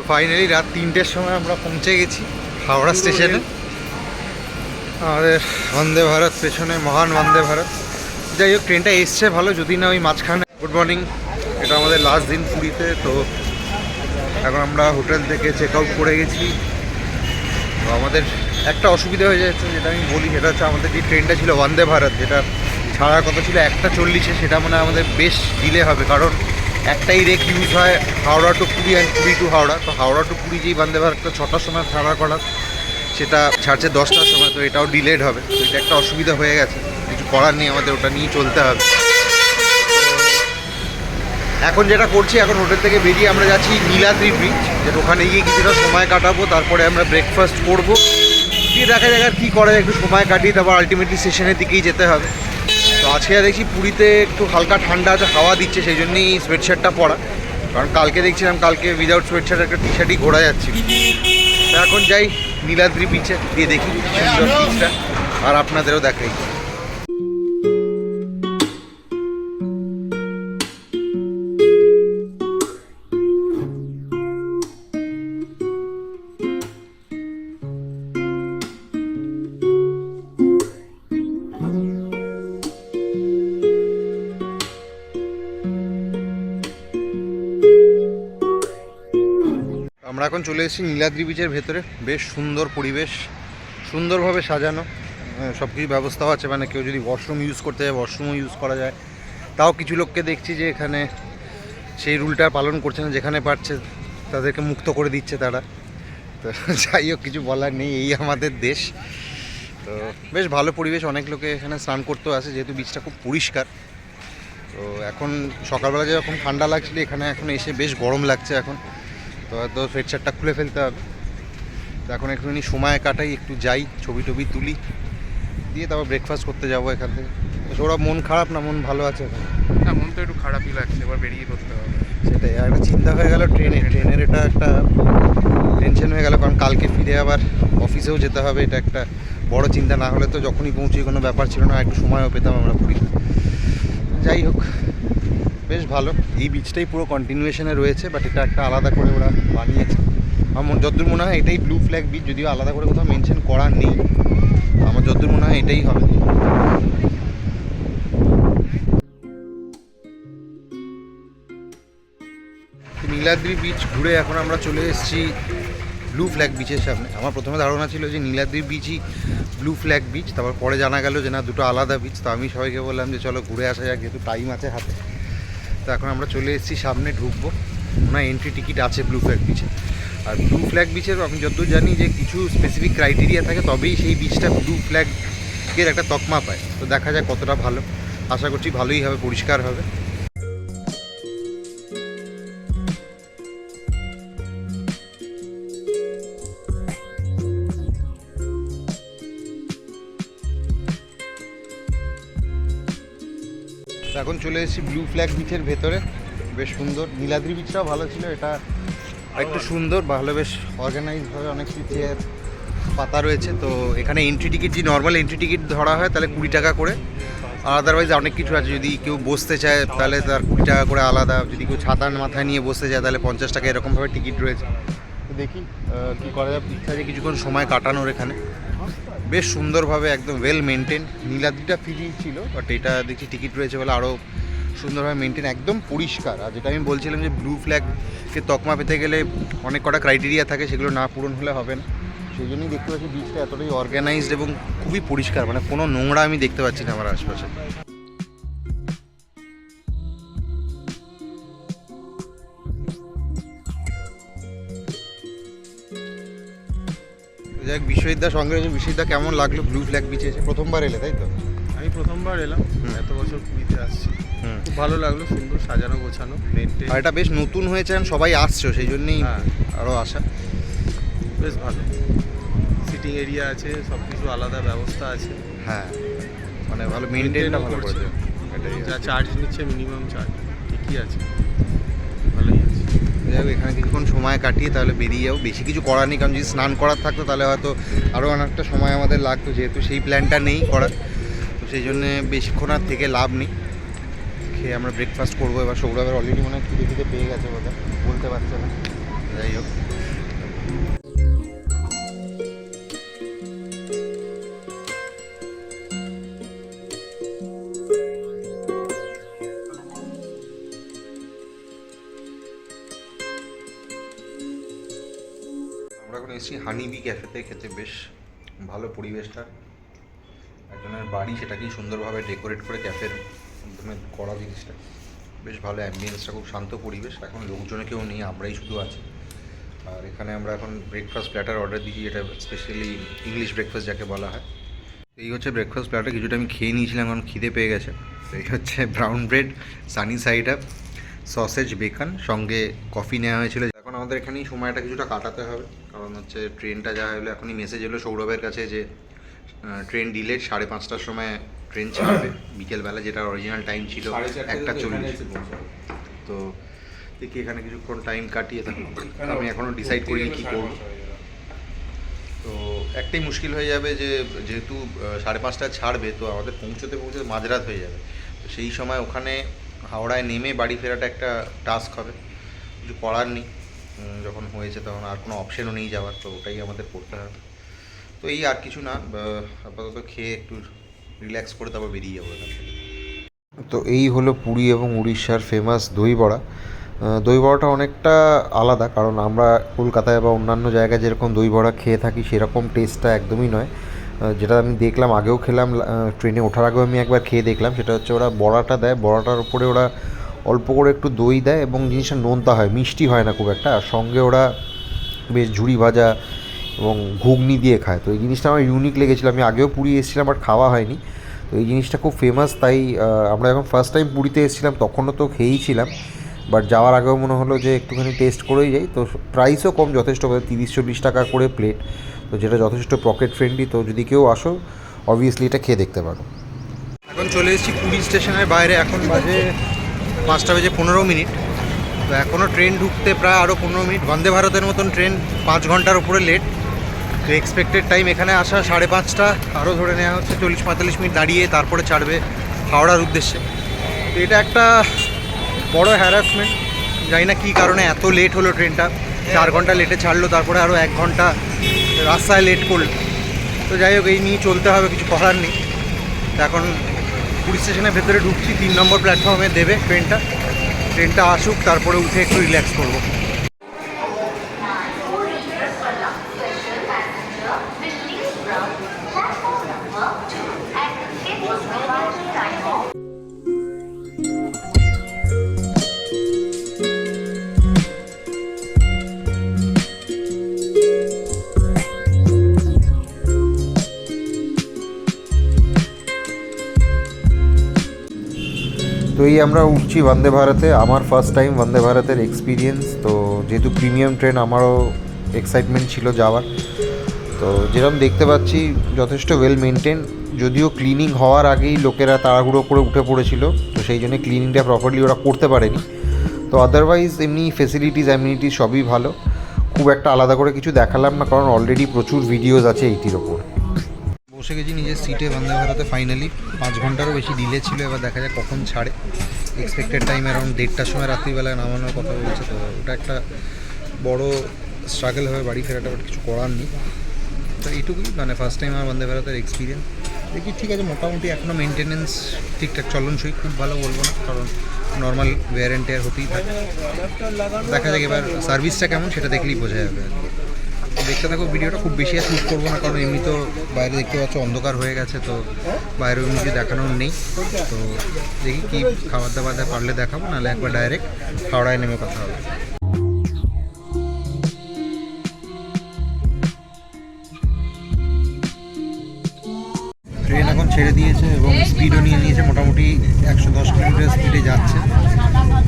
Finally রাত 3টের সময় আমরা পৌঁছে গেছি হাওড়া স্টেশনে। আমাদের বন্দে ভারত পেছনে, মহান বন্দে ভারত। যাই হোক, ট্রেনটা এসছে ভালো, যদি না ওই মাঝখানে। গুড মর্নিং, এটা আমাদের লাস্ট দিন পুরীতে। তো এখন আমরা হোটেল থেকে চেক আউট করে গেছি। তো আমাদের একটা অসুবিধা হয়ে যাচ্ছে, যেটা আমি বলি, সেটা হচ্ছে আমাদের যে ট্রেনটা ছিল বন্দে ভারত, যেটা ছাড়ার কথা ছিল 1:40-এ, সেটা মানে আমাদের বেশ ডিলে হবে। কারণ একটাই রেক ইউজ হয় Howrah to Puri and Puri to Howrah. তো হাওড়া টু পুরী যেই বন্দে ভারতটা 6টার সময় ছাড়া করা, সেটা ছাড়ছে 10টার সময়। তো এটাও ডিলেড হবে। তো এটা একটা অসুবিধা হয়ে গেছে, কিছু করার নেই, আমাদের ওটা নিয়ে চলতে হবে। এখন যেটা করছি, এখন হোটেল থেকে বেরিয়ে আমরা যাচ্ছি নীলাদ্রি ব্রিজ, যেটা ওখানে গিয়ে কিছুটা সময় কাটাবো। তারপরে আমরা ব্রেকফাস্ট করবো, দিয়ে দেখা যাক আর কী করা যায়, একটু সময় কাটিয়ে তারপর আলটিমেটলি স্টেশনের দিকেই যেতে হবে। তো আজকে দেখছি পুরীতে একটু হালকা ঠান্ডা আছে, হাওয়া দিচ্ছে, সেই জন্যই সোয়েটশার্টটা পরা। কারণ কালকে দেখছিলাম, কালকে উইদাউট সোয়েটশার্ট একটা টি শার্টই ঘোরা যাচ্ছিল। তো এখন যাই নীলাদ্রি বিচে, দিয়ে দেখি সুন্দর বিচটা, আর আপনাদেরও দেখাই। আমরা এখন চলে এসেছি নীলাদ্রি বিচের ভেতরে। বেশ সুন্দর পরিবেশ, সুন্দরভাবে সাজানো, সব কিছু ব্যবস্থাও আছে। মানে কেউ যদি ওয়াশরুম ইউজ করতে যায়, ওয়াশরুমও ইউজ করা যায়। তাও কিছু লোককে দেখছি যে এখানে সেই রুলটা পালন করছে না, যেখানে পারছে তাদেরকে মুক্ত করে দিচ্ছে তারা। তো যাই হোক, কিছু বলার নেই, এই আমাদের দেশ। তো বেশ ভালো পরিবেশ, অনেক লোকে এখানে স্নান করতেও আসে, যেহেতু বিচটা খুব পরিষ্কার। তো এখন সকালবেলা যেরকম ঠান্ডা লাগছিল, এখানে এখন এসে বেশ গরম লাগছে এখন। তো হয়তো সোয়েটশার্টটা খুলে ফেলতে হবে। তো এখন একটুখানি সময় কাটাই, একটু যাই, ছবি টবি তুলি, দিয়ে তারপর ব্রেকফাস্ট করতে যাবো এখান থেকে। তো সৌরভ, মন খারাপ না মন ভালো আছে এখন? না, মন তো একটু খারাপই লাগছে, এবার বেরিয়ে করতে হবে। সেটাই, আর একটা চিন্তা হয়ে গেল ট্রেনের এটা একটা টেনশন হয়ে গেল। কারণ কালকে ফিরে আবার অফিসেও যেতে হবে, এটা একটা বড় চিন্তা। না হলে তো যখনই পৌঁছি কোনো ব্যাপার ছিল না, একটু সময়ও পেতাম আমরা পুরী। যাই হোক, বেশ ভালো। এই বিচটাই পুরো কন্টিনিউয়েশনে রয়েছে, বাট এটা একটা আলাদা করে ওরা বানিয়েছে। আমার যতদূর মনে হয় এটাই ব্লু ফ্ল্যাগ বিচ, যদিও আলাদা করে কোথাও মেনশন করা নেই। আমার যতদূর মনে হয় এটাই হবে। নীলাদ্রি বিচ ঘুরে এখন আমরা চলে এসেছি ব্লু ফ্ল্যাগ বিচের সামনে। আমার প্রথমে ধারণা ছিল যে নীলাদ্রি বিচই ব্লু ফ্ল্যাগ বিচ, তারপর পরে জানা গেল যে না, দুটো আলাদা বিচ। তো আমি সবাইকে বললাম যে চলো ঘুরে আসা যাক, যেহেতু টাইম আছে হাতে। তো এখন আমরা চলে এসেছি, সামনে ঢুকবো। ওনার এন্ট্রি টিকিট আছে ব্লু ফ্ল্যাগ বিচে। আর ব্লু ফ্ল্যাগ বিচের আমি যতদূর জানি যে কিছু স্পেসিফিক ক্রাইটেরিয়া থাকে, তবেই সেই বিচটা ব্লু ফ্ল্যাগের একটা তকমা পায়। তো দেখা যায় কতটা ভালো, আশা করছি ভালোই হবে, পরিষ্কার হবে। এখন চলে এসেছি ব্লু ফ্ল্যাগ বিচের ভেতরে। বেশ সুন্দর, নীলাদ্রি বিচটাও ভালো ছিল, এটা একটু সুন্দর, ভালো, বেশ অর্গানাইজভাবে অনেক কিছু চেয়ার পাতা রয়েছে। তো এখানে এন্ট্রি টিকিট, যে নর্মাল এন্ট্রি টিকিট ধরা হয় তাহলে 20 টাকা করে। আর আদারওয়াইজ অনেক কিছু আছে, যদি কেউ বসতে চায় তাহলে তার 20 টাকা করে আলাদা। যদি কেউ ছাতার মাথায় নিয়ে বসতে চায় তাহলে 50 টাকা, এরকমভাবে টিকিট রয়েছে। তো দেখি কী করা যায়, ইচ্ছা আছে কিছুক্ষণ সময় কাটানোর এখানে। বেশ সুন্দরভাবে, একদম ওয়েল মেনটেন। নীলাদ্রিটা ফ্রি ছিল, বাট এটা দেখছি টিকিট রয়েছে বলে আরও সুন্দরভাবে মেনটেন, একদম পরিষ্কার। আর যেটা আমি বলছিলাম যে ব্লু ফ্ল্যাগকে তকমা পেতে গেলে অনেক কটা ক্রাইটেরিয়া থাকে, সেগুলো না পূরণ হলে হবে না। সেই জন্যই দেখতে পাচ্ছি বিচটা এতটাই অর্গানাইজড এবং খুবই পরিষ্কার, মানে কোনো নোংরা আমি দেখতে পাচ্ছি না আমার আশপাশে। যাক, বিশ্বজিৎদার সঙ্গে রয়েছে। বিশ্বজিৎদা, কেমন লাগলো ব্লু ফ্ল্যাগ বিচে এসে? প্রথমবার এলে তাই তো? আমি প্রথমবার এলাম, এত বছর পুরীতে আসছি। খুব ভালো লাগলো, সুন্দর সাজানো গোছানো, মেনটেন। আর এটা বেশ নতুন হয়েছে, সবাই আসছে, সেই জন্যই আরও আসা। বেশ ভালো, সিটিং এরিয়া আছে, সব কিছু আলাদা ব্যবস্থা আছে। হ্যাঁ, মানে ভালো মেনটেনটা ভালো করেছে। যা চার্জ নিচ্ছে, মিনিমাম চার্জ ঠিকই আছে, ভালোই আছে। যাই হোক, এখানে কিছুক্ষণ সময় কাটিয়ে তাহলে বেরিয়ে যাবো। বেশি কিছু করার নেই, কারণ যদি স্নান করার থাকতো তাহলে হয়তো আরও অনেকটা সময় আমাদের লাগতো, যেহেতু সেই প্ল্যানটা নেই করার। তো সেই জন্যে বেশিক্ষণ আর থেকে লাভ নেই। খেয়ে আমরা ব্রেকফাস্ট করবো এবার। সৌরভের অলরেডি মনে হয় খিদে পেয়ে গেছে, বোধহয় বলতে পারছে না। যাই হোক, আমরা এখন এসেছি হানিবি ক্যাফেতে খেতে। বেশ ভালো পরিবেশটা, একজনের বাড়ি সেটাকেই সুন্দরভাবে ডেকোরেট করে ক্যাফের মাধ্যমে করা জিনিসটা। বেশ ভালো অ্যাম্বিয়েন্সটা, খুব শান্ত পরিবেশ। এখন লোকজনে কেউ নেই, আমরাই শুধু আছি। আর এখানে আমরা এখন ব্রেকফাস্ট প্ল্যাটার অর্ডার দিয়েছি, এটা স্পেশালি ইংলিশ ব্রেকফাস্ট যাকে বলা হয়। এই হচ্ছে ব্রেকফাস্ট প্ল্যাটার। কিছুটা আমি খেয়ে নিয়েছিলাম, এখন খিদে পেয়ে গেছে। তো এই হচ্ছে brown bread, Sunny side up, sausage, beacon, সঙ্গে কফি নেওয়া হয়েছিল। এখন আমাদের এখানেই সময়টা কিছুটা কাটাতে হবে, কারণ হচ্ছে ট্রেনটা যা হলো, এখনই মেসেজ এলো সৌরভের কাছে যে ট্রেন ডিলেট, 5:30টার সময় ট্রেন ছাড়বে বিকেলবেলা, যেটা অরিজিনাল টাইম ছিল 1:40। তো দেখি এখানে কিছুক্ষণ টাইম কাটিয়ে থাকি। আমি এখনও ডিসাইড করিনি কী করব। তো একটাই মুশকিল হয়ে যাবে যে যেহেতু 5:30টায় ছাড়বে, তো আমাদের পৌঁছতে মাঝরাত হয়ে যাবে। তো সেই সময় ওখানে হাওড়ায় নেমে বাড়ি ফেরাটা একটা টাস্ক হবে। কিছু করার নেই, যখন হয়েছে তখন আর কোনো অপশানও নেই যাওয়ার, তো ওটাই আমাদের করতে হবে। তো এই আর কিছু না, আপাতত খেয়ে একটু রিল্যাক্স করে তারপর বেরিয়ে যাবো এখান থেকে। তো এই হলো পুরী এবং উড়িষ্যার ফেমাস দই বড়া। দই বড়াটা অনেকটা আলাদা, কারণ আমরা কলকাতায় বা অন্যান্য জায়গায় যেরকম দই বড়া খেয়ে থাকি সেরকম টেস্টটা একদমই নয়। যেটা আমি দেখলাম, আগেও খেলাম, ট্রেনে ওঠার আগেও আমি একবার খেয়ে দেখলাম। সেটা হচ্ছে ওরা বড়াটা দেয়, বড়াটার উপরে ওরা অল্প করে একটু দই দেয় এবং জিনিসটা নোনতা হয়, মিষ্টি হয় না খুব একটা। আর সঙ্গে ওরা বেশ ঝুড়ি ভাজা এবং ঘুগনি দিয়ে খায়। তো এই জিনিসটা আমার ইউনিক লেগেছিলো। আমি আগেও পুরী এসেছিলাম, বাট খাওয়া হয়নি। তো এই জিনিসটা খুব ফেমাস, তাই আমরা যখন ফার্স্ট টাইম পুরীতে এসেছিলাম তখনও তো খেয়েইছিলাম, বাট যাওয়ার আগেও মনে হলো যে একটুখানি টেস্ট করেই যাই। তো প্রাইসও কম, যথেষ্ট, 30-40 টাকা করে প্লেট, তো যেটা যথেষ্ট পকেট ফ্রেন্ডলি। তো যদি কেউ আসো, অবভিয়াসলি এটা খেয়ে দেখতে পারো। এখন চলে এসেছি পুরী স্টেশনের বাইরে, এখন বাজে 5:15। তো এখনও ট্রেন ঢুকতে প্রায় আরও 15 মিনিট। বন্দে ভারতের মতন ট্রেন 5 ঘন্টার উপরে লেট। তো এক্সপেক্টেড টাইম এখানে আসা 5:30, আরও ধরে নেওয়া হচ্ছে 40-45 মিনিট দাঁড়িয়ে তারপরে ছাড়বে হাওড়ার উদ্দেশ্যে। তো এটা একটা বড় হ্যারাসমেন্ট, জানি না কী কারণে এত লেট হলো ট্রেনটা। 4 ঘন্টা লেটে ছাড়লো, তারপরে আরও 1 ঘন্টা রাস্তায় লেট করলো। তো যাই হোক, এই নিয়ে চলতে হবে, কিছু করার নেই। তো এখন পুরী স্টেশনের ভেতরে ঢুকছি, 3 নম্বর প্ল্যাটফর্মে দেবে ট্রেনটা আসুক, তারপরে উঠে একটু রিল্যাক্স করবো। তো এই আমরা উঠছি বন্দে ভারতে। আমার ফার্স্ট টাইম বন্দে ভারতের এক্সপিরিয়েন্স। তো যেহেতু প্রিমিয়াম ট্রেন, আমারও এক্সাইটমেন্ট ছিল যাওয়ার। তো যেরকম দেখতে পাচ্ছি যথেষ্ট ওয়েল মেনটেন, যদিও ক্লিনিং হওয়ার আগেই লোকেরা তাড়াহুড়ো করে উঠে পড়েছিল, তো সেই জন্য ক্লিনিংটা প্রপারলি ওরা করতে পারেনি। তো আদারওয়াইজ এমনি ফেসিলিটিস অ্যামিনিটিস সবই ভালো। খুব একটা আলাদা করে কিছু দেখালাম না, কারণ অলরেডি প্রচুর ভিডিওস আছে এইটির ওপর। বসে গেছি নিজের সিটে বন্দে ভারতে ফাইনালি। 5 ঘন্টারও বেশি ডিলে ছিল, এবার দেখা যায় কখন ছাড়ে। এক্সপেক্টেড টাইম অ্যারাউন্ড 1:30টার সময় রাত্রিবেলায় নামানোর কথা বলছে। তো ওটা একটা বড় স্ট্রাগল হবে বাড়ি ফেরাটা, বাট কিছু করার নেই। তো এইটুকুই, মানে ফার্স্ট টাইম আমার বন্দে ভারতের এক্সপিরিয়েন্স। দেখি ঠিক আছে, মোটামুটি এখনও মেনটেনেন্স ঠিকঠাক চলনসই, খুব ভালো বলবো না, কারণ নর্মাল ওয়্যার অ্যান্ড টেয়ার হতেই থাকে। দেখা যাক এবার সার্ভিসটা কেমন, সেটা দেখলেই বোঝা যাবে আর কি। দেখতে থাকো ভিডিওটা, খুব বেশি আর শ্যুট করবো না, কারণ এমনি তো বাইরে দেখতে পাচ্ছ অন্ধকার হয়ে গেছে, তো বাইরে এমনি কিছু দেখানোর নেই। তো দেখি কী খাবার দাবার পারলে দেখাবো, নাহলে একবার ডাইরেক্ট হাওড়ায় নেমে কথা হবে। ট্রেন এখন ছেড়ে দিয়েছে এবং স্পিডও নিয়ে নিয়েছে, মোটামুটি 110 কিলোমিটার স্পিডে যাচ্ছে।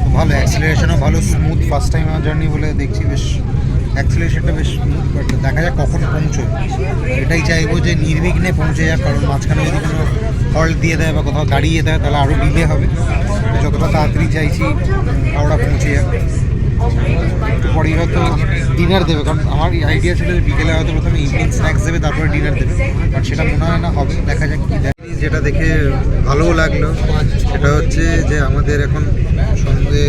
তো ভালো, অ্যাক্সিলারেশনও ভালো, স্মুথ। ফার্স্ট টাইম আমার জার্নি বলে দেখছি বেশ অ্যাক্সিলারেশনটা বেশ স্মুথ। বাট দেখা যাক কখন পৌঁছোয়। এটাই চাইবো যে নির্বিঘ্নে পৌঁছে যাক, কারণ মাঝখানে যদি কোনো হল্ট দিয়ে দেয় বা কোথাও দাঁড়িয়ে দেয় তাহলে আরও ডিলে হবে। যতটা তাড়াতাড়ি চাইছি হাওড়া পৌঁছে যাক। একটু পরেই হয়তো ডিনার দেবে, কারণ আমার আইডিয়া ছিল যে বিকেলে হয়তো প্রথমে ইভিনিং স্ন্যাক্স দেবে, তারপরে ডিনার দেবে, বাট সেটা মনে হয় না হবে। দেখা যাক কী দেয়। যেটা দেখে ভালোও লাগলো সেটা হচ্ছে যে আমাদের এখন সন্ধ্যে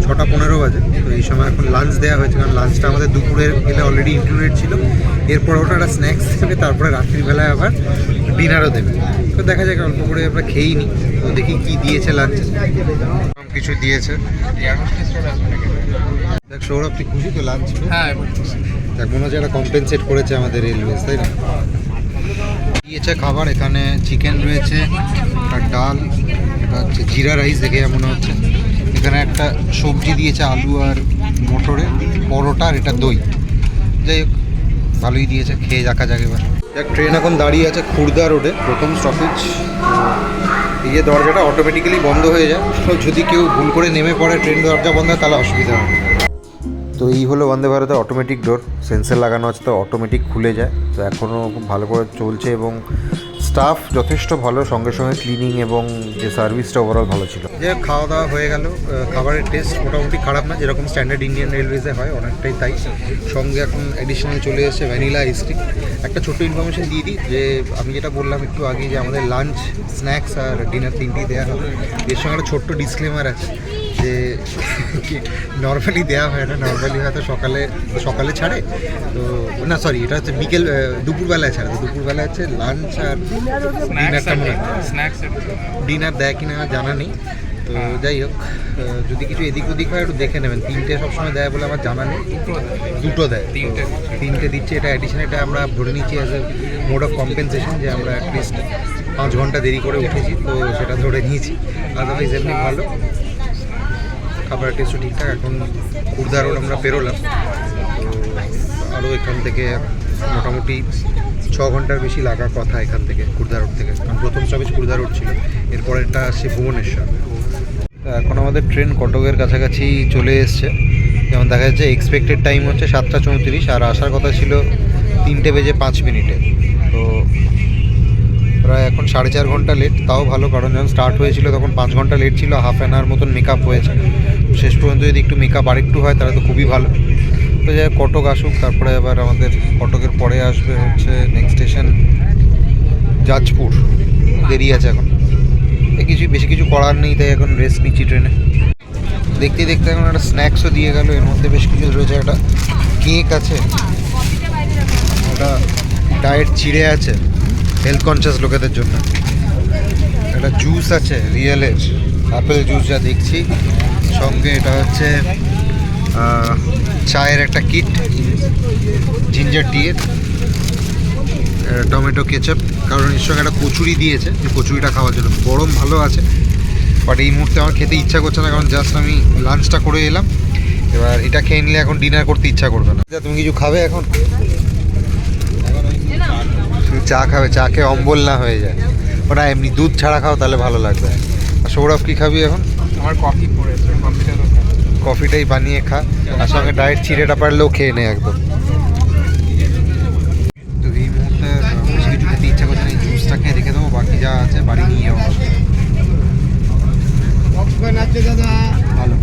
6:15 বাজে, তো এই সময় এখন লাঞ্চ দেওয়া হয়েছে, কারণ লাঞ্চটা আমাদের দুপুরের গেলে অলরেডি ইনক্লুডেড ছিল। এরপর ওটা একটা স্ন্যাক্স দেবে, তারপরে রাত্রিবেলায় আবার ডিনারও দেবে। তো দেখা যাক, অল্প করে আমরা খেয়েই নিই, তো দেখি কী দিয়েছে লাঞ্চে। কিছু দিয়েছে। দেখ সৌরভ, তুই খুশি তো লাঞ্চ? হ্যাঁ, দেখ মনে হচ্ছে একটা কম্পেনসেট করেছে আমাদের রেলওয়েজ, তাই না? দিয়েছে খাবার, এখানে চিকেন রয়েছে আর ডাল, এটা হচ্ছে জিরা রাইস দেখে মনে হচ্ছে। এখানে একটা সবজি দিয়েছে আলু আর মটরে, পরোটা, আর এটা দই। যাই হোক, ভালোই দিয়েছে, খেয়ে দেখা যাক এবার। এক ট্রেন এখন দাঁড়িয়ে আছে খুর্দা রোডে, প্রথম স্টপেজ। এই যে দরজাটা অটোমেটিক্যালি বন্ধ হয়ে যায়, তো যদি কেউ ভুল করে নেমে পড়ে ট্রেন দরজা বন্ধ হয় তাহলে অসুবিধা হবে। তো এই হলো বন্দে ভারতের অটোমেটিক ডোর, সেন্সর লাগানো আছে তো অটোমেটিক খুলে যায়। তো এখনও খুব ভালো করে চলছে এবং স্টাফ যথেষ্ট ভালো, সঙ্গে সঙ্গে ক্লিনিং এবং যে সার্ভিসটা ওভারঅল ভালো ছিল। যে খাওয়া দাওয়া হয়ে গেল, খাবারের টেস্ট মোটামুটি খারাপ না, যেরকম স্ট্যান্ডার্ড ইন্ডিয়ান রেলওয়েজে হয় অনেকটাই তাই। সঙ্গে এখন অ্যাডিশনাল চলে এসেছে ভ্যানিলা আইসক্রিম। একটা ছোট্ট ইনফরমেশন দিয়ে দিই, যে আমি যেটা বললাম একটু আগে, যে আমাদের লাঞ্চ, স্ন্যাক্স আর ডিনার তিনটেই দেওয়া হবে। এর সঙ্গে একটা ছোট্ট ডিসক্লেমার আছে যে নর্মালি দেওয়া হয় না, নর্মালি হয়তো সকালে ছাড়ে, তো না সরি, এটা হচ্ছে বিকেল দুপুরবেলায় ছাড়ে। তো দুপুরবেলা হচ্ছে লাঞ্চ আর ডিনারটা মনে হয়, ডিনার দেয় কিনা জানা নেই। তো যাই হোক, যদি কিছু এদিক ওদিক হয় একটু দেখে নেবেন। তিনটে সবসময় দেয় বলে আমার জানা নেই, দুটো দেয়, তিনটে দিচ্ছে। এটা অ্যাডিশন, এটা আমরা ধরে নিচ্ছি as a mode of compensation, যে আমরা অ্যাটলিস্ট 5 ঘন্টা দেরি করে উঠেছি, তো সেটা ধরে নিয়েছি। আদারওয়াইজ এমনি ভালো, খাবারের টেস্টও ঠিকঠাক। এখন খুর্দা রোড আমরা পেরোলাম, তো আরও এখান থেকে মোটামুটি 6 ঘন্টার বেশি লাগার কথা এখান থেকে, খুর্দা রোড থেকে, কারণ প্রথম স্টপেজ খুর্দা রোড ছিল, এরপরেরটা আসছে ভুবনেশ্বর। এখন আমাদের ট্রেন কটকের কাছাকাছি চলে এসছে। যেমন দেখা যাচ্ছে এক্সপেক্টেড টাইম হচ্ছে 7:34, আর আসার কথা ছিল 3:05। তো প্রায় এখন 4.5 ঘন্টা লেট, তাও ভালো, কারণ যখন স্টার্ট হয়েছিল তখন 5 ঘন্টা লেট ছিল, হাফ অ্যান আওয়ার মতন মেকআপ হয়েছে। শেষ পর্যন্ত যদি একটু মেকআপ আরেকটু হয় তাহলে তো খুবই ভালো। তো যাই কটক আসুক, তারপরে আবার আমাদের কটকের পরে আসবে হচ্ছে নেক্সট স্টেশন জাজপুর, দেরি আছে এখন। বেশি কিছু করার নেই, তাই এখন রেস্ট নিচ্ছি ট্রেনে। দেখতে দেখতে এখন একটা স্ন্যাক্সও দিয়ে গেল, এর মধ্যে বেশ কিছু রয়েছে। একটা কেক আছে, ওটা ডায়েট চিড়ে আছে হেলথ কনসিয়াস লোকেদের জন্য। একটা জুস আছে রিয়েলের, আপেল জুস যা দেখছি। সঙ্গে এটা হচ্ছে চায়ের একটা কিট, জিঞ্জার টিয়ের, টমেটো কেচাপ, কারণ এর সঙ্গে একটা কচুরি দিয়েছে, কচুরিটা খাওয়ার জন্য। গরম ভালো আছে, বাট এই মুহূর্তে আমার খেতে ইচ্ছা করছে না, কারণ জাস্ট আমি লাঞ্চটা করে এলাম। এবার এটা খেয়ে নিলে এখন ডিনার করতে ইচ্ছা করবে না। তুমি কিছু খাবে এখন? চা খাবে? চা খেয়ে অম্বল না হয়ে যায়, ওটা এমনি দুধ ছাড়া খাও তাহলে ভালো লাগবে। আর সৌরভ কী খাবি এখন? আমার কফি পড়েছে, কফিটাই বানিয়ে খা, আর সঙ্গে ডায়েট চিড়েটা পারলেও খেয়ে নে একদম। তো এই মুহূর্তে বেশি কিছু খেতে ইচ্ছা করছে না, এই জুসটা খেয়ে রেখে দেবো, বাকি যা আছে বাড়ি নিয়ে যাবো। ভালো।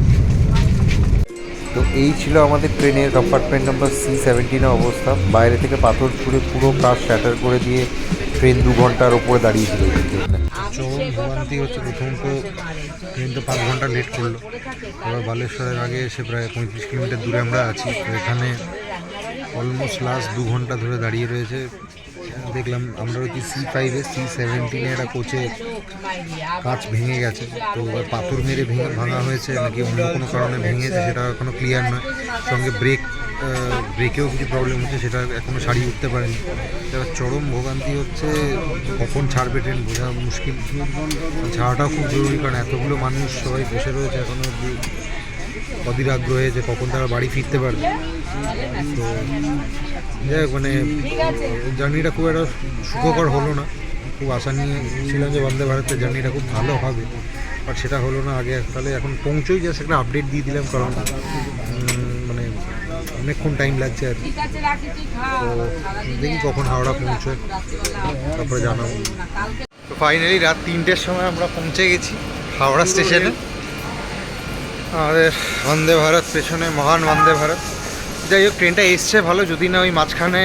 তো এই ছিল আমাদের ট্রেনের কম্পার্টমেন্ট নাম্বার C17 অবস্থা। বাইরে থেকে পাথর ছুঁড়ে পুরো কাজ শ্যাটার করে দিয়ে ট্রেন 2 ঘন্টার ওপরে দাঁড়িয়েছিল এই ট্রেনটা। চরম ভোগান্তি হচ্ছে, প্রথমত ট্রেন তো 5 ঘন্টা লেট করলো। এবার বালেশ্বরের আগে এসে প্রায় 35 কিলোমিটার দূরে আমরা আছি, তো এখানে অলমোস্ট লাস্ট 2 ঘন্টা ধরে দাঁড়িয়ে রয়েছে। দেখলাম আমরা হচ্ছে C5-এ, C17-এ একটা কোচে কাঁচ ভেঙে গেছে, তো এবার পাথর মেরে ভাঙা হয়েছে নাকি অন্য কোনো কারণে ভেঙেছে সেটা এখনও ক্লিয়ার নয়। সঙ্গে ব্রেকেও কিছু প্রবলেম হচ্ছে, সেটা এখনও সারিয়ে উঠতে পারেনি। এবার চরম ভোগান্তি হচ্ছে, কখন ছাড়বে ট্রেন বোঝা মুশকিল। ছাড়াটাও খুব জরুরি, কারণ এতগুলো মানুষ সবাই বসে রয়েছে এখনও অবধি অধীর আগ্রহে যে কখন তারা বাড়ি ফিরতে পারবে। তো যাই হোক, মানে জার্নিটা খুব একটা সুখকর হলো না। খুব আশা নিয়ে ছিলাম যে বন্দে ভারতের জার্নিটা খুব ভালো হবে, বাট সেটা হলো না। আগে তাহলে এখন পৌঁছোই জাস্ট একটা আপডেট দিয়ে দিলাম, কারণ মানে অনেকক্ষণ টাইম লাগছে আর কি। তো দেখি কখন হাওড়া পৌঁছোয়, তারপরে জানাবো। তো ফাইনালি রাত 3টের সময় আমরা পৌঁছে গেছি হাওড়া স্টেশনে। আমাদের বন্দে ভারত পেছনে, মহান বন্দে ভারত। যাই হোক, ট্রেনটা এসছে ভালো, যদি না ওই মাঝখানে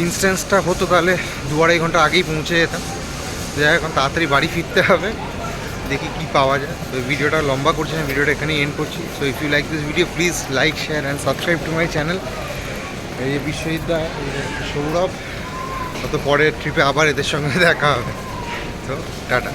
ইনস্ট্যান্সটা হতো তাহলে 2-2.5 ঘন্টা আগেই পৌঁছে যেতাম। যাই এখন তাড়াতাড়ি বাড়ি ফিরতে হবে, দেখি কি পাওয়া যায়। তো ভিডিওটা লম্বা করছি না, ভিডিওটা এখানেই এন্ড করছি। So if you like this video please like share and subscribe to my channel. এই যে বিশ্বজিৎ দা, এই যে সৌরভ, অত পরের ট্রিপে আবার এদের সঙ্গে দেখা হবে। তো টাটা।